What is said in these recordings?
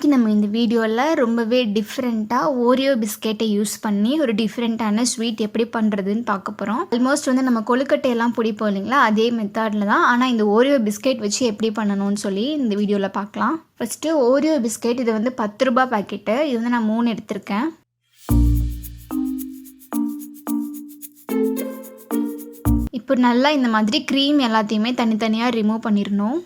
இன்றைக்கி நம்ம இந்த வீடியோவில் ரொம்பவே டிஃப்ரெண்ட்டாக ஓரியோ பிஸ்கெட்டை யூஸ் பண்ணி ஒரு டிஃப்ரெண்ட்டான ஸ்வீட் எப்படி பண்ணுறதுன்னு பார்க்க போகிறோம். ஆல்மோஸ்ட் வந்து நம்ம கொழுக்கட்டையெல்லாம் பிடிப்போம் இல்லைங்களா, அதே மெத்தடில் தான். ஆனால் இந்த ஓரியோ பிஸ்கெட் வச்சு எப்படி பண்ணணும்னு சொல்லி இந்த வீடியோவில் பார்க்கலாம். ஃபஸ்ட்டு ஓரியோ பிஸ்கெட், இது வந்து 10 ரூபா பாக்கெட்டு. இது வந்து நான் 3 எடுத்திருக்கேன். இப்போ நல்லா இந்த மாதிரி க்ரீம் எல்லாத்தையுமே தனித்தனியாக ரிமூவ் பண்ணிடணும்.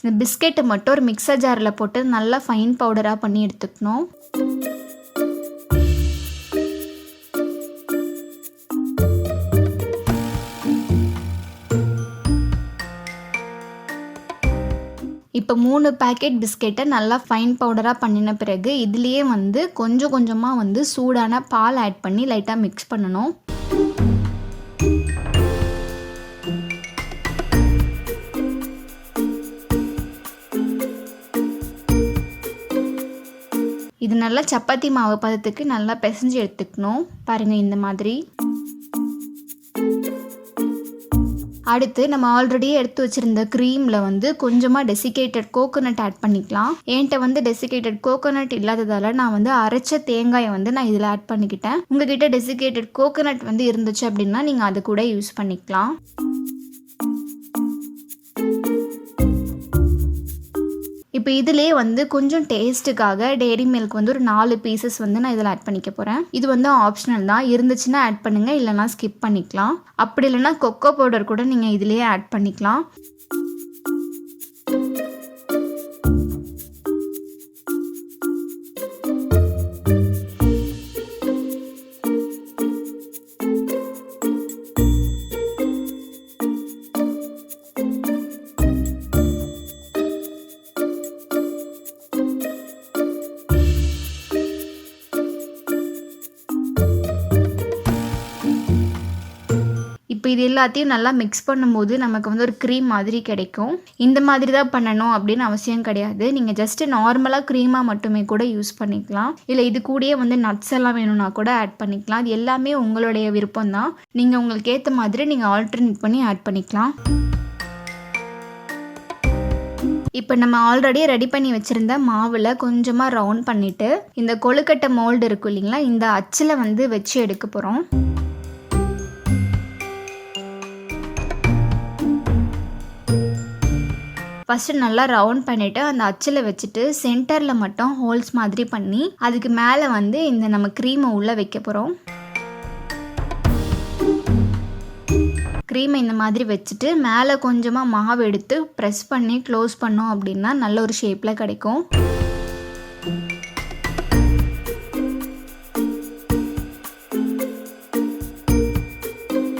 இந்த பிஸ்கெட்டை மட்டும் ஒரு மிக்சர் ஜாரில் போட்டு நல்லா ஃபைன் பவுடராக பண்ணி எடுத்துக்கணும். இப்போ 3 பேக்கெட் பிஸ்கெட்டை நல்லா ஃபைன் பவுடராக பண்ணின பிறகு இதுலேயே வந்து கொஞ்சம் கொஞ்சமாக வந்து சூடான பால் ஆட் பண்ணி லைட்டாக மிக்ஸ் பண்ணணும். இது நல்லா சப்பாத்தி மாவு பதத்துக்கு நல்லா பிசைஞ்சு எடுத்துக்கணும். பாருங்கள் இந்த மாதிரி. அடுத்து நம்ம ஆல்ரெடி எடுத்து வச்சுருந்த க்ரீமில் வந்து கொஞ்சமாக டெசிகேட்டட் கோகோனட் ஆட் பண்ணிக்கலாம். என்கிட்ட வந்து டெசிகேட்டட் கோகோனட் இல்லாததால் நான் வந்து அரைச்ச தேங்காயை வந்து நான் இதில் ஆட் பண்ணிக்கிட்டேன். உங்ககிட்ட டெசிகேட்டட் கோகோனட் வந்து இருந்துச்சு அப்படின்னா நீங்கள் அதை கூட யூஸ் பண்ணிக்கலாம். இப்போ இதிலே வந்து கொஞ்சம் டேஸ்ட்டுக்காக டெய்ரி மில்க் வந்து ஒரு 4 பீசஸ் வந்து நான் இதில் ஆட் பண்ணிக்க போகிறேன். இது வந்து ஆப்ஷனல் தான், இருந்துச்சுன்னா ஆட் பண்ணுங்கள், இல்லைனா ஸ்கிப் பண்ணிக்கலாம். அப்படி இல்லைனா கொக்கோ பவுடர் கூட நீங்கள் இதிலேயே ஆட் பண்ணிக்கலாம். இப்போ இது எல்லாத்தையும் நல்லா மிக்ஸ் பண்ணும்போது நமக்கு வந்து ஒரு க்ரீம் மாதிரி கிடைக்கும். இந்த மாதிரி தான் பண்ணணும் அப்படின்னு அவசியம் கிடையாது. நீங்கள் ஜஸ்ட்டு நார்மலாக க்ரீமாக மட்டுமே கூட யூஸ் பண்ணிக்கலாம். இல்லை இது கூடயே வந்து நட்ஸ் எல்லாம் வேணும்னா கூட ஆட் பண்ணிக்கலாம். அது எல்லாமே உங்களுடைய விருப்பம் தான். நீங்கள் உங்களுக்கு ஏற்ற மாதிரி நீங்கள் ஆல்டர்னேட் பண்ணி ஆட் பண்ணிக்கலாம். இப்போ நம்ம ஆல்ரெடி ரெடி பண்ணி வச்சுருந்த மாவில் கொஞ்சமாக ரவுண்ட் பண்ணிவிட்டு இந்த கொழுக்கட்டை மோல்டு இருக்கும் இல்லைங்களா, இந்த அச்சில் வந்து வச்சு எடுக்க போகிறோம். ஃபஸ்ட்டு நல்லா ரவுண்ட் பண்ணிவிட்டு அந்த அச்சில் வச்சுட்டு சென்டரில் மட்டும் ஹோல்ஸ் மாதிரி பண்ணி அதுக்கு மேலே வந்து இந்த நம்ம க்ரீமை உள்ளே வைக்க போகிறோம். க்ரீமை இந்த மாதிரி வச்சுட்டு மேலே கொஞ்சமாக மாவு எடுத்து ப்ரெஸ் பண்ணி க்ளோஸ் பண்ணோம் அப்படின்னா நல்ல ஒரு ஷேப்பில் கிடைக்கும்.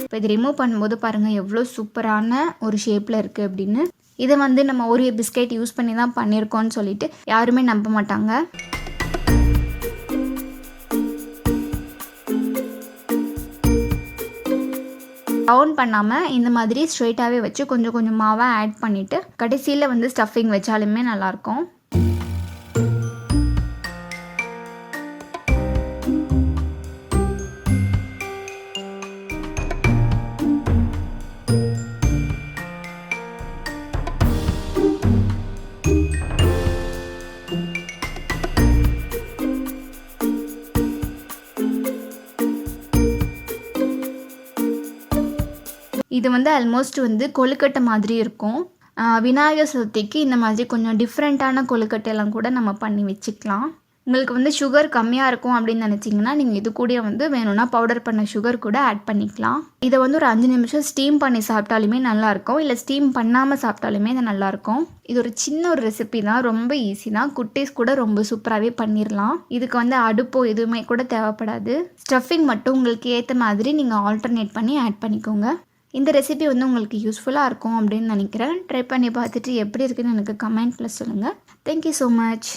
இப்போ இது ரிமூவ் பண்ணும்போது பாருங்கள் எவ்வளோ சூப்பரான ஒரு ஷேப்பில் இருக்குது அப்படின்னு. இதை வந்து நம்ம ஓரியோ பிஸ்கெட் யூஸ் பண்ணி தான் பண்ணியிருக்கோன்னு சொல்லிட்டு யாருமே நம்ப மாட்டாங்க. ரவுண்ட் பண்ணாமல் இந்த மாதிரி ஸ்ட்ரெயிட்டாகவே வச்சு கொஞ்சம் கொஞ்சமாகவே ஆட் பண்ணிவிட்டு கடைசியில் வந்து ஸ்டஃபிங் வச்சாலுமே நல்லாயிருக்கும். இது வந்து ஆல்மோஸ்ட் வந்து கொழுக்கட்டை மாதிரி இருக்கும். விநாயகர் சதுர்த்திக்கு இந்த மாதிரி கொஞ்சம் டிஃப்ரெண்ட்டான கொழுக்கட்டையெல்லாம் கூட நம்ம பண்ணி வச்சுக்கலாம். உங்களுக்கு வந்து சுகர் கம்மியாக இருக்கும் அப்படின்னு நினச்சிங்கன்னா நீங்கள் இது கூட வந்து வேணும்னா பவுடர் பண்ண சுகர் கூட ஆட் பண்ணிக்கலாம். இதை வந்து ஒரு 5 நிமிஷம் ஸ்டீம் பண்ணி சாப்பிட்டாலுமே நல்லாயிருக்கும், இல்லை ஸ்டீம் பண்ணாமல் சாப்பிட்டாலுமே இது நல்லாயிருக்கும். இது ஒரு சின்ன ஒரு ரெசிபி தான், ரொம்ப ஈஸி தான். குட்டீஸ் கூட ரொம்ப சூப்பராகவே பண்ணிடலாம். இதுக்கு வந்து அடுப்போ எதுவுமே கூட தேவைப்படாது. ஸ்டஃபிங் மட்டும் உங்களுக்கு ஏற்ற மாதிரி நீங்கள் ஆல்டர்னேட் பண்ணி ஆட் பண்ணிக்கோங்க. இந்த ரெசிபி வந்து உங்களுக்கு யூஸ்ஃபுல்லாக இருக்கும் அப்படின்னு நினைக்கிறேன். ட்ரை பண்ணி பார்த்துட்டு எப்படி இருக்குன்னு எனக்கு கமெண்ட்டில் சொல்லுங்கள். Thank you so much.